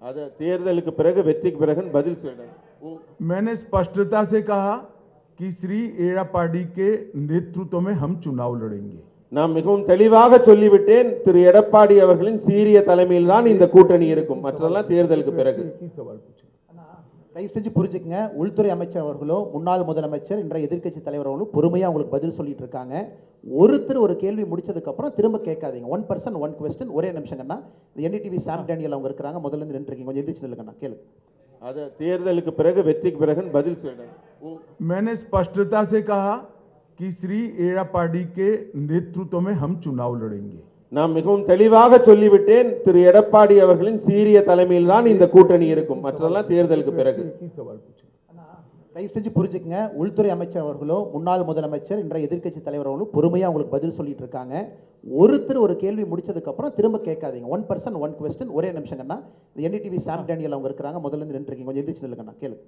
அது தேர்தலுக்கு பிறகு வெற்றிக்கு பிறகு பதில் சொல்றேன். मैंने स्पष्टता से कहा कि श्री एड़ापाडी के नेतृत्व में हम चुनाव लड़ेंगे। நான் மிகவும் தெளிவாக சொல்லிவிட்டேன், திரு எடப்பாடி அவர்களின் சீரிய தலைமையில் தான் இந்த கூட்டணி இருக்கும், மற்றதெல்லாம் தேர்தலுக்கு பிறகு. தயவு செஞ்சு புரிஞ்சுக்கங்க, உள்துறை அமைச்சர் அவர்களோ முன்னாள் முதலமைச்சர் இன்றைய எதிர்க்கட்சி தலைவர் அவர்களும் பொறுமையாக உங்களுக்கு பதில் சொல்லிட்டு இருக்காங்க. ஒருத்தர் ஒரு கேள்வி முடிச்சதுக்கு அப்புறம் திரும்ப கேட்காதீங்க. 1 person 1 question. ஒரே நிமிஷங்கண்ணா, என்டிடிவி சாம் டேனியல் அவங்க இருக்காங்க, முதல்ல இருந்து நின்று இருக்கீங்க, கொஞ்சம் எந்திரிச்சு நில்லுங்கண்ணா, கேளுங்க. அது தேர்தலுக்கு பிறகு வெற்றிக்கு பிறகு பதில் சொல்றேன். मैंने स्पष्टता से कहा कि श्री एड़ापाडी के नेतृत्व में हम चुनाव लड़ेंगे। நான் மிகவும் தெளிவாக சொல்லிவிட்டேன், திரு எடப்பாடி அவர்களின் சீரிய தலைமையில் தான் இந்த கூட்டணி இருக்கும், மற்றதெல்லாம் தேர்தலுக்கு பிறகு. தயவு செஞ்சு புரிஞ்சுக்கங்க, உள்துறை அமைச்சர் அவர்களோ முன்னாள் முதலமைச்சர் இன்றைய எதிர்க்கட்சி தலைவர் அவர்களும் பொறுமையாக உங்களுக்கு பதில் சொல்லிட்டு இருக்காங்க. ஒருத்தர் ஒரு கேள்வி முடிச்சதுக்கு அப்புறம் திரும்ப கேட்காதீங்க. 1 person 1 question. ஒரே நிமிஷங்கண்ணா, என்டிடிவி சாம் டேனியல் அவங்க இருக்காங்க, முதல்ல இருந்து நின்று இருக்கீங்க, கொஞ்சம் எந்திரிச்சு நில்லுங்கண்ணா, கேளுங்க.